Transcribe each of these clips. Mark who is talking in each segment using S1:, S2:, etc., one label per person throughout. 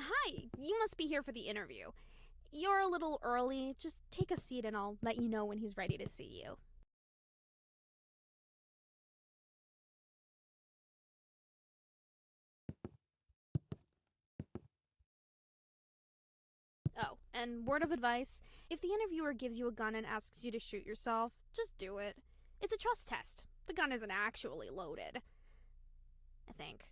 S1: Hi, you must be here for the interview. You're a little early. Just take a seat and I'll let you know when he's ready to see you. Oh, and word of advice, if the interviewer gives you a gun and asks you to shoot yourself, just do it. It's a trust test. The gun isn't actually loaded. I think.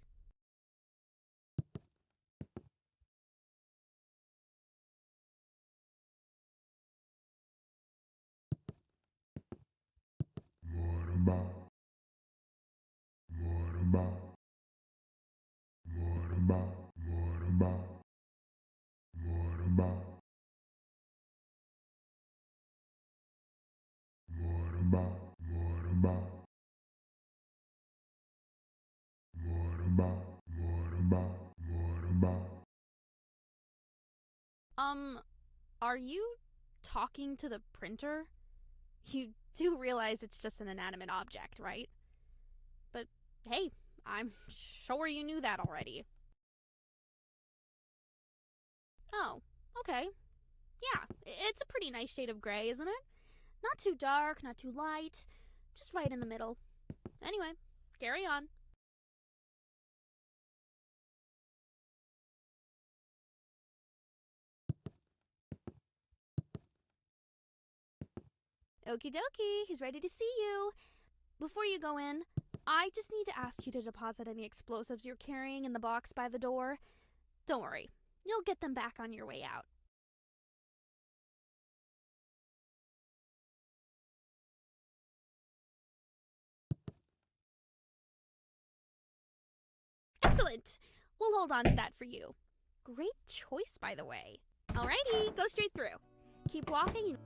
S1: Um, are you talking to the printer? You do realize it's just an inanimate object, right? But hey, I'm sure you knew that already. Oh, okay. Yeah, it's a pretty nice shade of gray, isn't it? Not too dark, not too light, just right in the middle. Anyway, carry on. Okie dokie, he's ready to see you. Before you go in, I just need to ask you to deposit any explosives you're carrying in the box by the door. Don't worry, you'll get them back on your way out. Excellent! We'll hold on to that for you. Great choice, by the way. Alrighty, go straight through. Keep walking.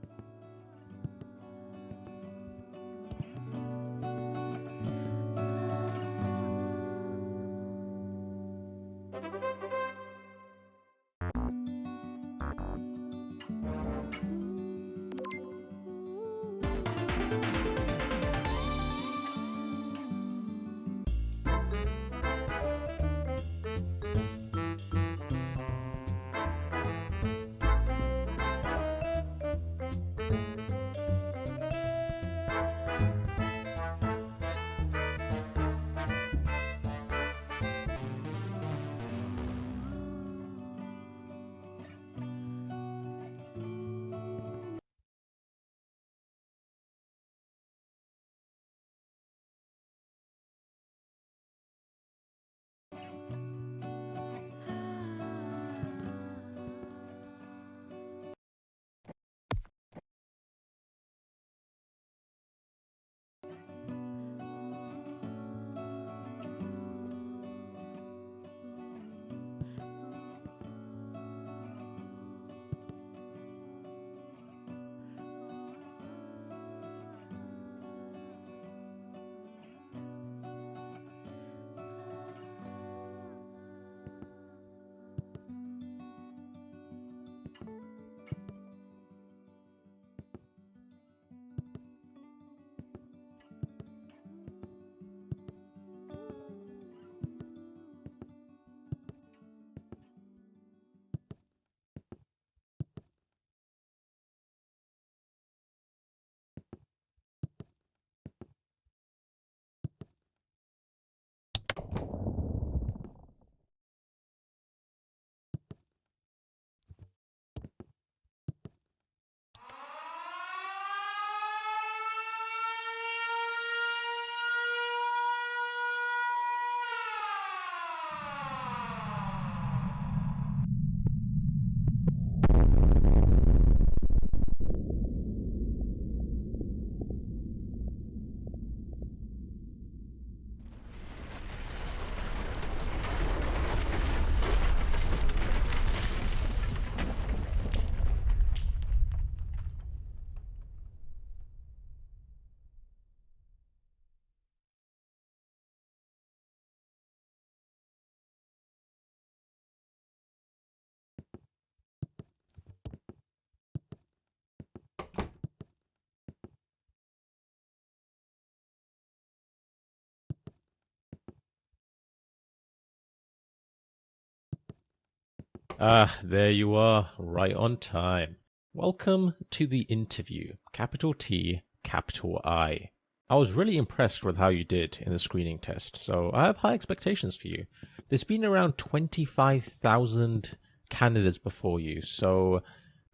S2: Ah, there you are, right on time. Welcome to the interview, capital T, capital I. I was really impressed with how you did in the screening test, so I have high expectations for you. There's been around 25,000 candidates before you, so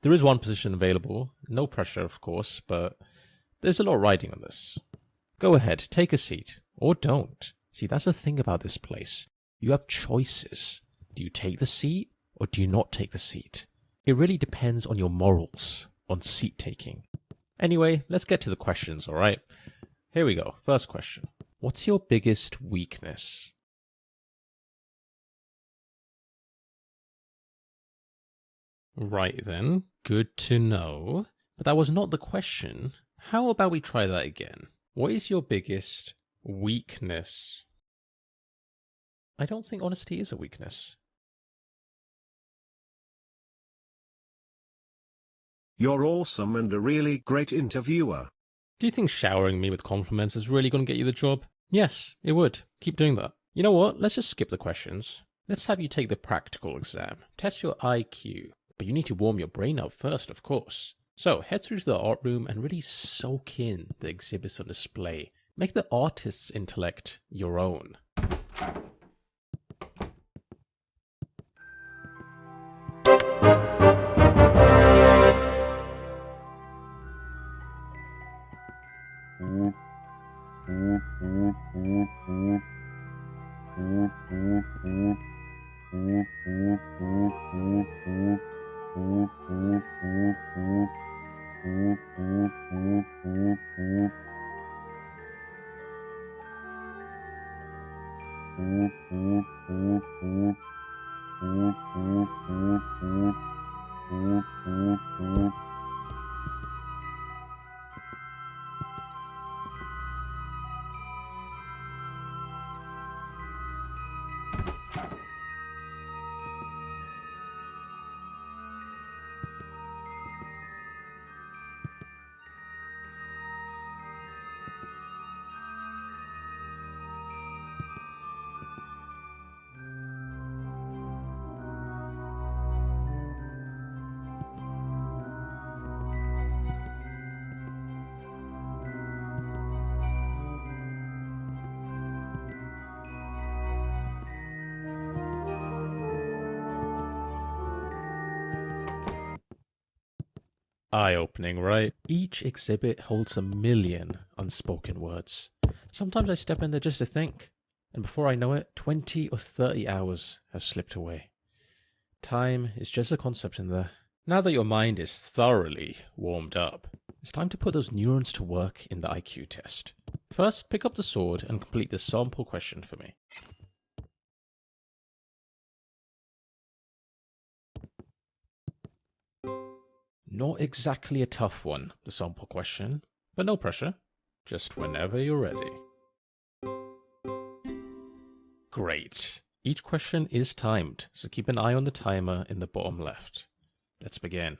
S2: there is one position available. No pressure, of course, but there's a lot riding on this. Go ahead, take a seat, or don't. See, that's the thing about this place. You have choices. Do you take the seat, or do you not take the seat? It really depends on your morals, on seat taking. Anyway, let's get to the questions, alright? Here we go. First question. What's your biggest weakness? Right then, good to know. But that was not the question. How about we try that again? What is your biggest weakness? I don't think honesty is a weakness.
S3: You're awesome and a really great interviewer.
S2: Do you think showering me with compliments is really going to get you the job? Yes, it would. Keep doing that. You know what? Let's just skip the questions. Let's have you take the practical exam. Test your IQ. But you need to warm your brain up first, of course. So head through to the art room and really soak in the exhibits on display. Make the artist's intellect your own. Eye-opening, right? Each exhibit holds a million unspoken words. Sometimes I step in there just to think, and before I know it, 20 or 30 hours have slipped away. Time is just a concept in there. Now that your mind is thoroughly warmed up, it's time to put those neurons to work in the IQ test. First, pick up the sword and complete the sample question for me. Not exactly a tough one, the sample question, but no pressure. Just whenever you're ready. Great. Each question is timed, so keep an eye on the timer in the bottom left. Let's begin.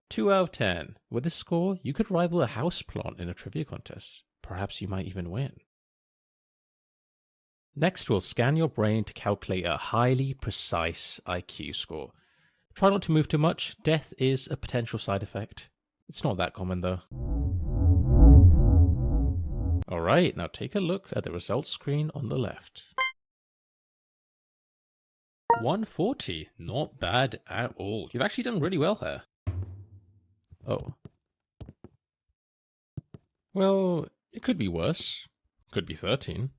S2: Two out of 10. With this score, you could rival a houseplant in a trivia contest. Perhaps you might even win. Next, we'll scan your brain to calculate a highly precise IQ score. Try not to move too much. Death is a potential side effect. It's not that common though. Alright, now take a look at the results screen on the left. 140, not bad at all. You've actually done really well here. Oh. Well, it could be worse. Could be 13.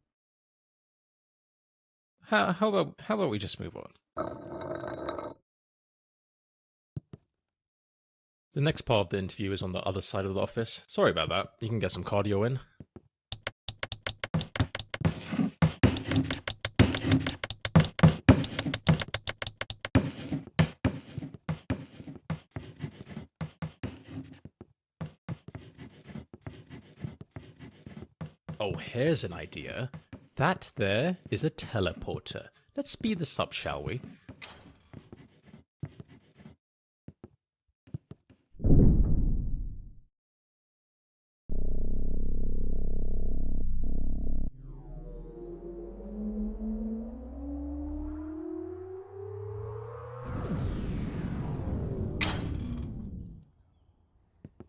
S2: How about we just move on? The next part of the interview is on the other side of the office. Sorry about that. You can get some cardio in. Oh, here's an idea. That there is a teleporter. Let's speed this up, shall we?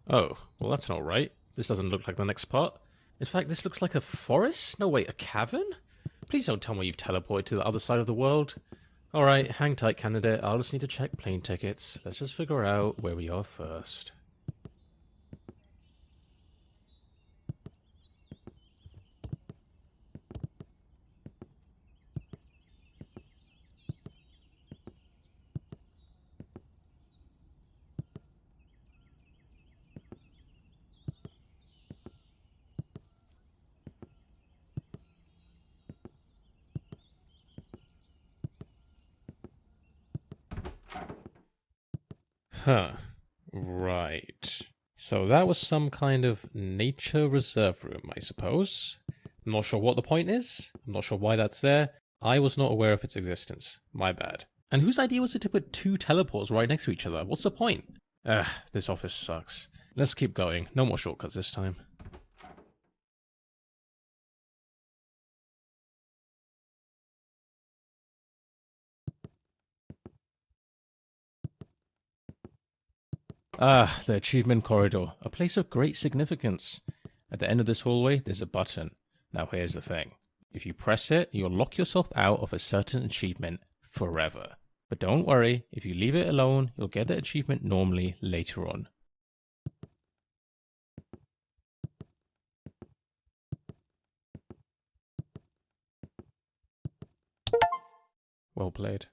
S2: Oh, well that's not right. This doesn't look like the next part. In fact, this looks like a forest? No, wait, a cavern? Please don't tell me you've teleported to the other side of the world. Alright, hang tight, candidate. I'll just need to check plane tickets. Let's just figure out where we are first. Huh. Right. So that was some kind of nature reserve room, I suppose. I'm not sure what the point is. I'm not sure why that's there. I was not aware of its existence. My bad. And whose idea was it to put two teleports right next to each other? What's the point? Ugh, this office sucks. Let's keep going. No more shortcuts this time. Ah, the achievement corridor. A place of great significance. At the end of this hallway, there's a button. Now here's the thing. If you press it, you'll lock yourself out of a certain achievement forever. But don't worry, if you leave it alone, you'll get the achievement normally later on. Well played.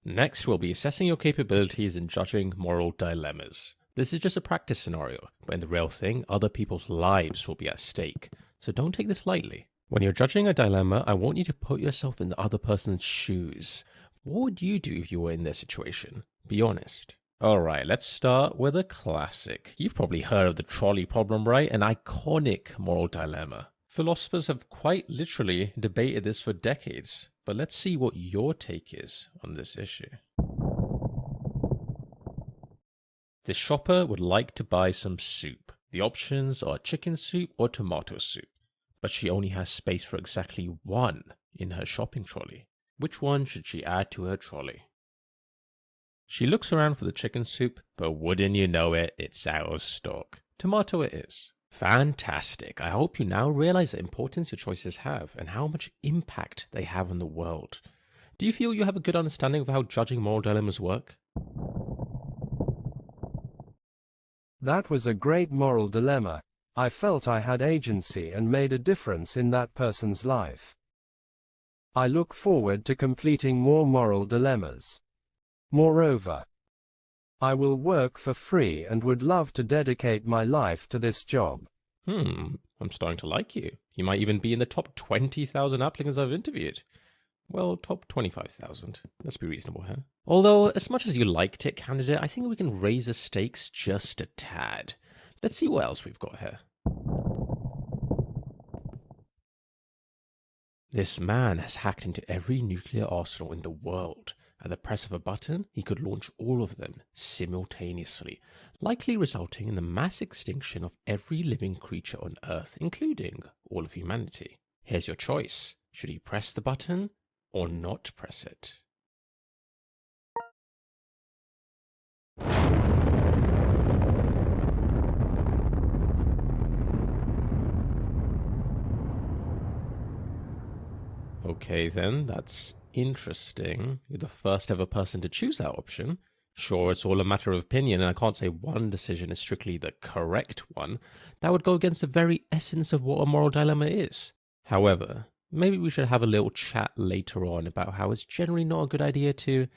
S2: Next, we'll be assessing your capabilities in judging moral dilemmas. This is just a practice scenario, but in the real thing, other people's lives will be at stake, so don't take this lightly. When you're judging a dilemma, I want you to put yourself in the other person's shoes. What would you do if you were in their situation? Be honest. Alright, let's start with a classic. You've probably heard of the trolley problem, right? An iconic moral dilemma. Philosophers have quite literally debated this for decades, but let's see what your take is on this issue. The shopper would like to buy some soup. The options are chicken soup or tomato soup, but she only has space for exactly one in her shopping trolley. Which one should she add to her trolley? She looks around for the chicken soup, but wouldn't you know it, it's out of stock. Tomato it is. Fantastic. I hope you now realize the importance your choices have and how much impact they have on the world. Do you feel you have a good understanding of how judging moral dilemmas work?
S4: That was a great moral dilemma. I felt I had agency and made a difference in that person's life. I look forward to completing more moral dilemmas. Moreover, I will work for free and would love to dedicate my life to this job.
S2: I'm starting to like you. You might even be in the top 20,000 applicants I've interviewed. Well, top 25,000. Let's be reasonable here. Although, as much as you liked it, candidate, I think we can raise the stakes just a tad. Let's see what else we've got here. This man has hacked into every nuclear arsenal in the world. At the press of a button, he could launch all of them simultaneously, likely resulting in the mass extinction of every living creature on Earth, including all of humanity. Here's your choice. Should he press the button or not press it? Okay then, that's interesting. You're the first ever person to choose that option. Sure, it's all a matter of opinion, and I can't say one decision is strictly the correct one. That would go against the very essence of what a moral dilemma is. However, maybe we should have a little chat later on about how it's generally not a good idea to,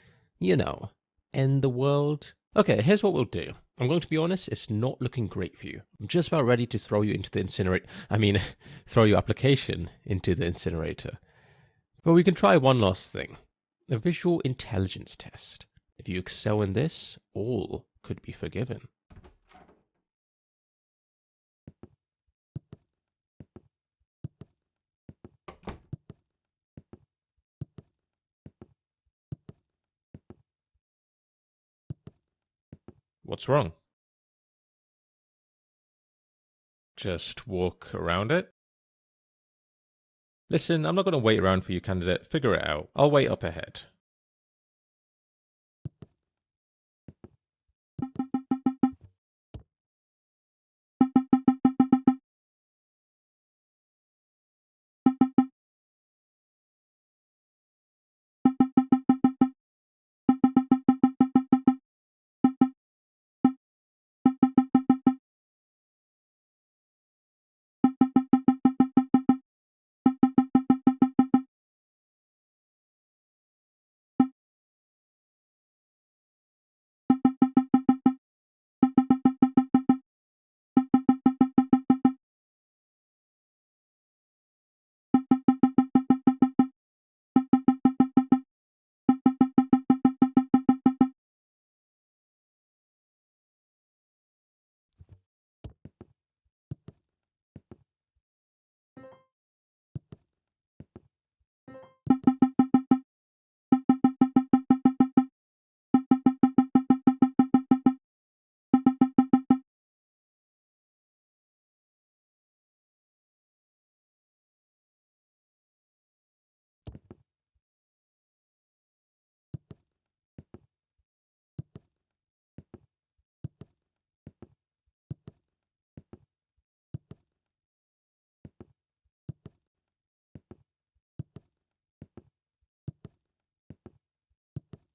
S2: end the world. Okay, here's what we'll do. I'm going to be honest, it's not looking great for you. I'm just about ready to throw you into the incinerator. Throw your application into the incinerator. But we can try one last thing. A visual intelligence test. If you excel in this, all could be forgiven. What's wrong? Just walk around it? Listen, I'm not going to wait around for you, candidate. Figure it out. I'll wait up ahead.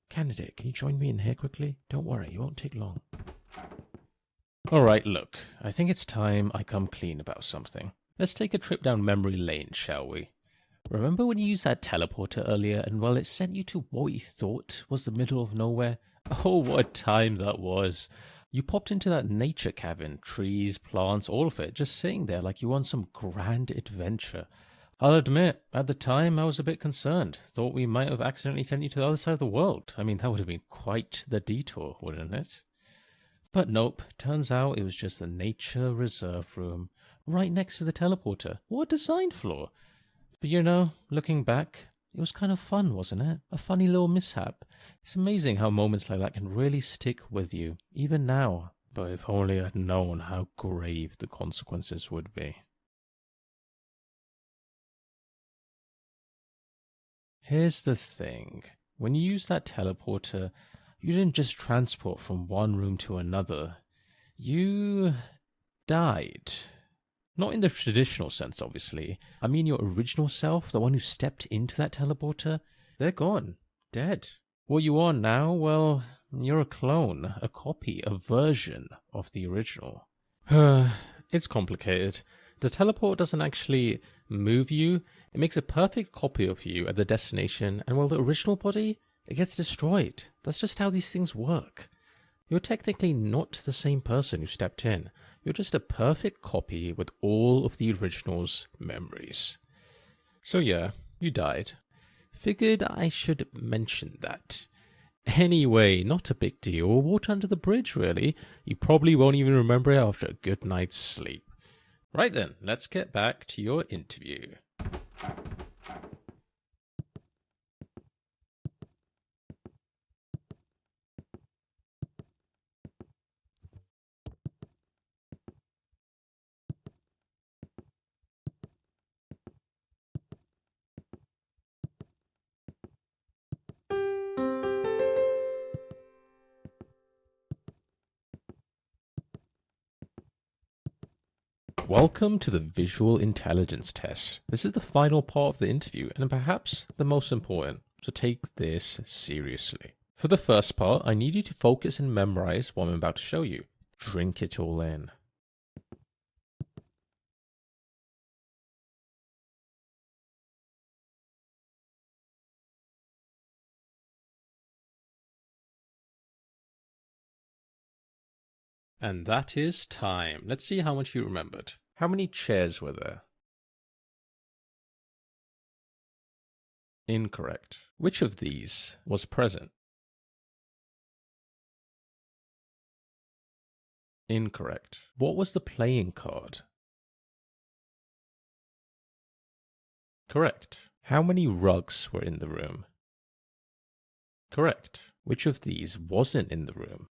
S2: Candidate, can you join me in here quickly? Don't worry, it won't take long. Alright, look, I think it's time I come clean about something. Let's take a trip down memory lane, shall we? Remember when you used that teleporter earlier and, well, it sent you to what you thought was the middle of nowhere? Oh, what a time that was. You popped into that nature cabin, trees, plants, all of it, just sitting there like you were on some grand adventure. I'll admit, at the time I was a bit concerned. Thought we might have accidentally sent you to the other side of the world. I mean, that would have been quite the detour, wouldn't it? But nope, turns out it was just the nature reserve room, right next to the teleporter. What a design flaw. But looking back, it was kind of fun, wasn't it? A funny little mishap. It's amazing how moments like that can really stick with you, even now. But if only I'd known how grave the consequences would be. Here's the thing. When you use that teleporter, you didn't just transport from one room to another. You died. Not in the traditional sense, obviously. I mean your original self, the one who stepped into that teleporter, they're gone. Dead. What you are now, well, you're a clone, a copy, a version of the original. It's complicated. The teleport doesn't actually move you. It makes a perfect copy of you at the destination, and while the original body, it gets destroyed. That's just how these things work. You're technically not the same person who stepped in. You're just a perfect copy with all of the original's memories. So yeah, you died. Figured I should mention that. Anyway, not a big deal. Water under the bridge, really. You probably won't even remember it after a good night's sleep. Right then, let's get back to your interview. Welcome to the Visual Intelligence Test. This is the final part of the interview and perhaps the most important, so take this seriously. For the first part, I need you to focus and memorize what I'm about to show you. Drink it all in. And that is time. Let's see how much you remembered. How many chairs were there? Incorrect. Which of these was present? Incorrect. What was the playing card? Correct. How many rugs were in the room? Correct. Which of these wasn't in the room?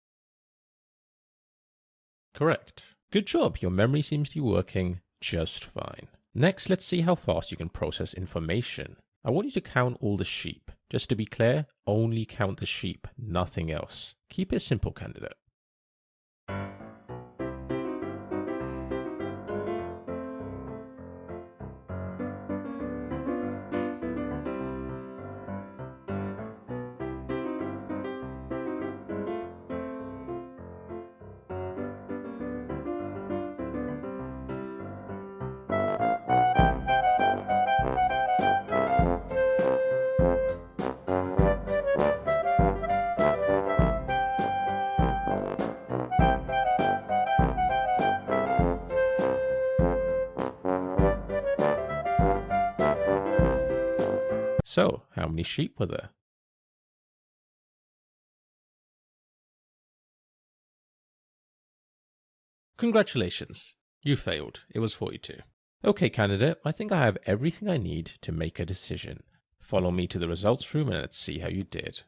S2: Correct. Good job, your memory seems to be working just fine. Next, let's see how fast you can process information. I want you to count all the sheep. Just to be clear, only count the sheep, nothing else. Keep it simple, candidate. So, how many sheep were there? Congratulations, you failed. It was 42. Okay, candidate, I think I have everything I need to make a decision. Follow me to the results room and let's see how you did.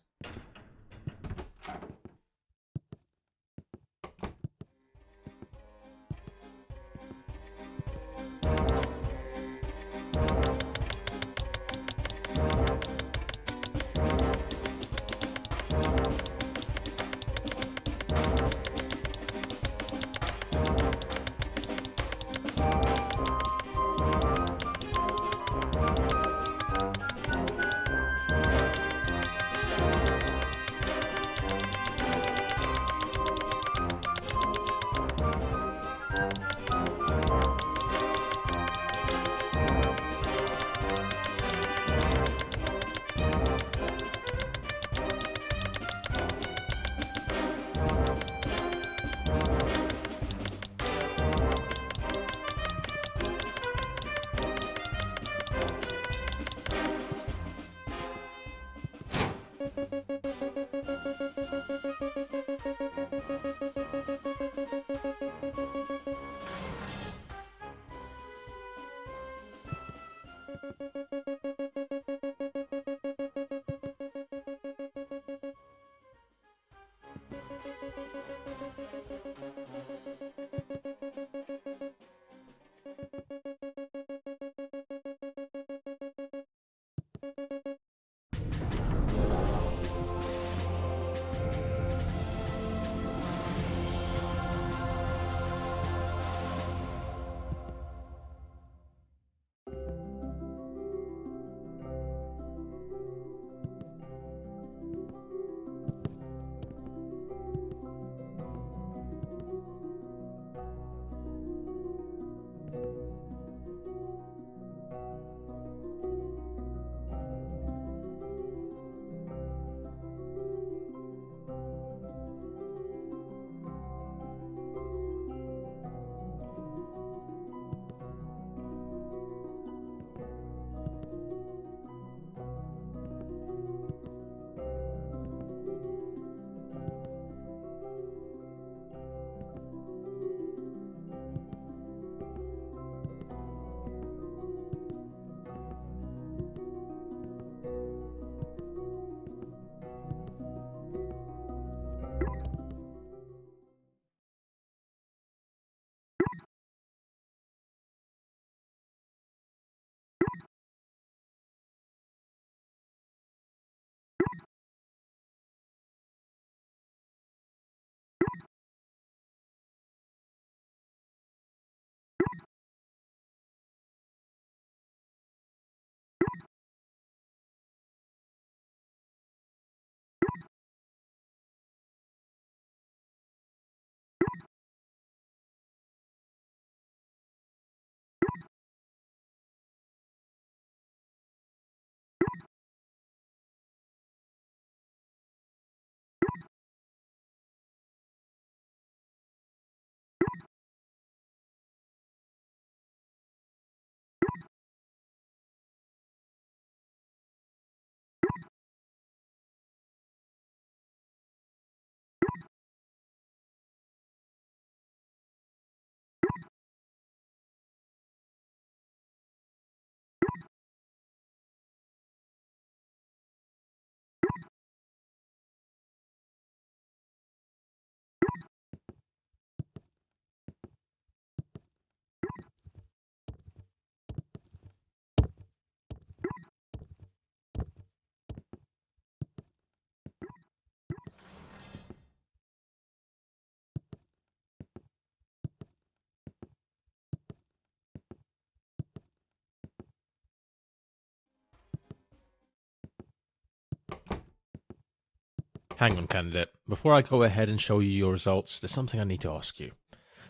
S2: Hang on, candidate. Before I go ahead and show you your results, there's something I need to ask you.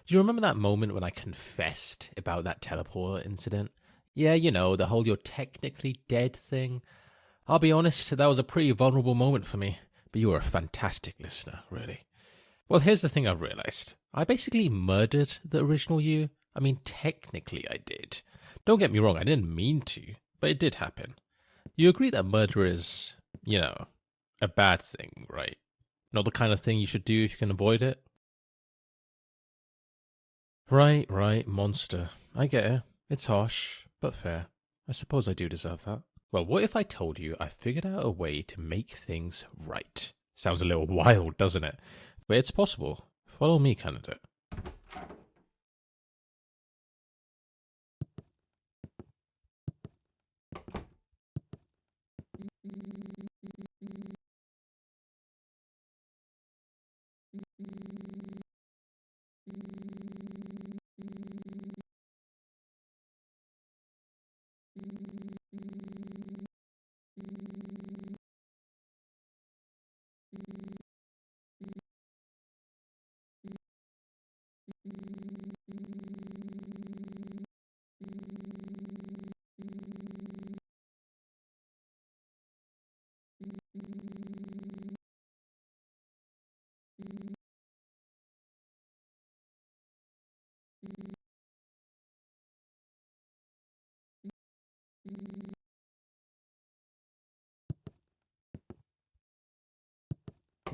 S2: Do you remember that moment when I confessed about that teleporter incident? Yeah, you know, the whole "you're technically dead" thing. I'll be honest, that was a pretty vulnerable moment for me, but you were a fantastic listener, really. Well, here's the thing I've realized. I basically murdered the original you. I mean, technically I did. Don't get me wrong, I didn't mean to, but it did happen. You agree that murder is, a bad thing, right? Not the kind of thing you should do if you can avoid it? Right, monster. I get it. It's harsh, but fair. I suppose I do deserve that. Well, what if I told you I figured out a way to make things right? Sounds a little wild, doesn't it? But it's possible. Follow me, candidate.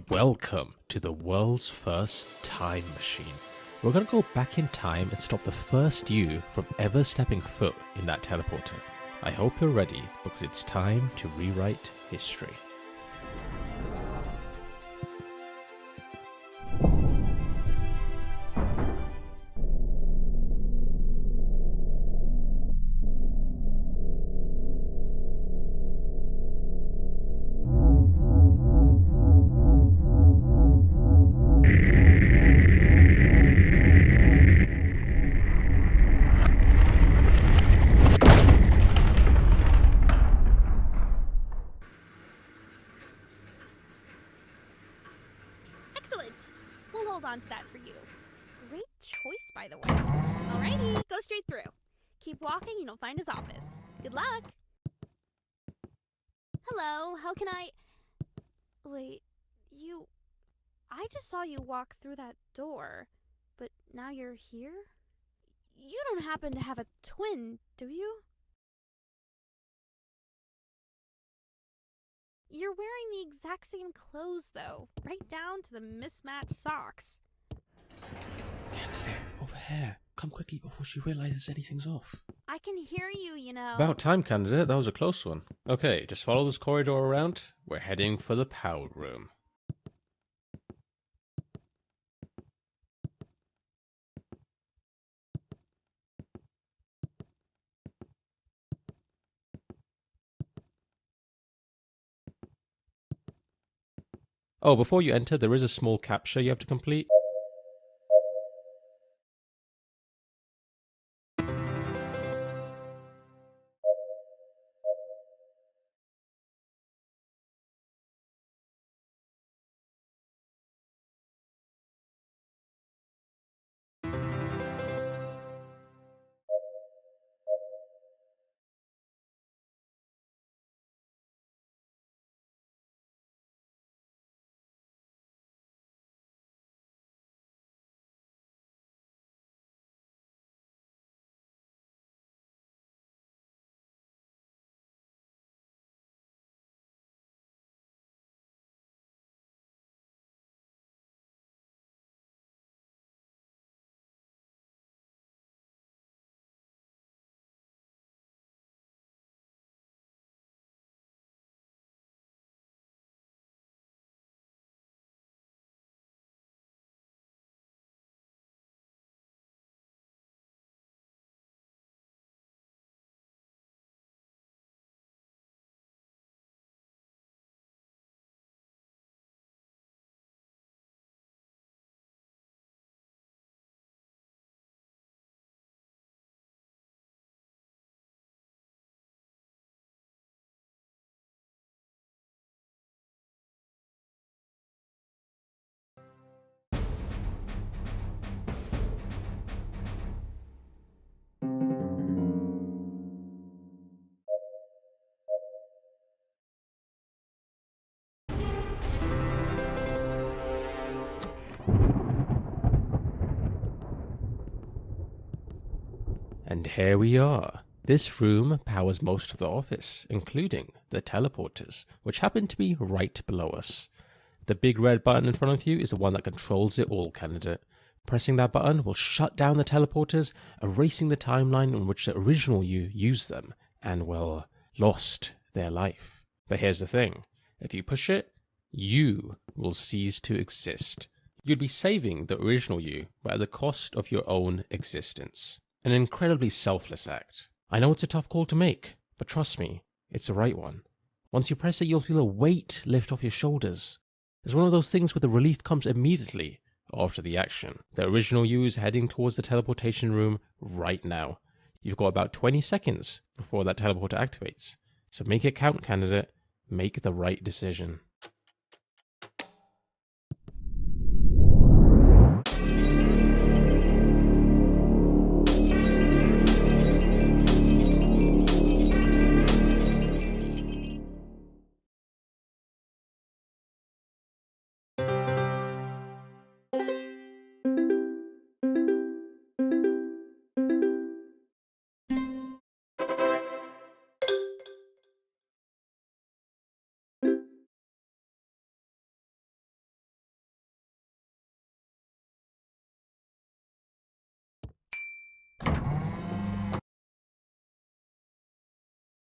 S2: Welcome to the world's first time machine. We're going to go back in time and stop the first you from ever stepping foot in that teleporter. I hope you're ready, because it's time to rewrite history.
S1: Excellent! We'll hold on to that for you. Great choice, by the way. Alrighty, go straight through. Keep walking and you'll find his office. Good luck! Hello, how can I... Wait, you... I just saw you walk through that door, but now you're here? You don't happen to have a twin, do you? You're wearing the exact same clothes, though, right down to the mismatched socks.
S2: Candidate, over here. Come quickly before she realizes anything's off.
S1: I can hear you, you know.
S2: About time, candidate. That was a close one. Okay, just follow this corridor around. We're heading for the power room. Oh, before you enter, there is a small captcha you have to complete. And here we are. This room powers most of the office, including the teleporters, which happen to be right below us. The big red button in front of you is the one that controls it all, candidate. Pressing that button will shut down the teleporters, erasing the timeline in which the original you used them, and, well, lost their life. But here's the thing. If you push it, you will cease to exist. You'd be saving the original you, but at the cost of your own existence. An incredibly selfless act. I know it's a tough call to make, but trust me, it's the right one. Once you press it, you'll feel a weight lift off your shoulders. It's one of those things where the relief comes immediately after the action. The original you is heading towards the teleportation room right now. You've got about 20 seconds before that teleporter activates. So make it count, candidate. Make the right decision.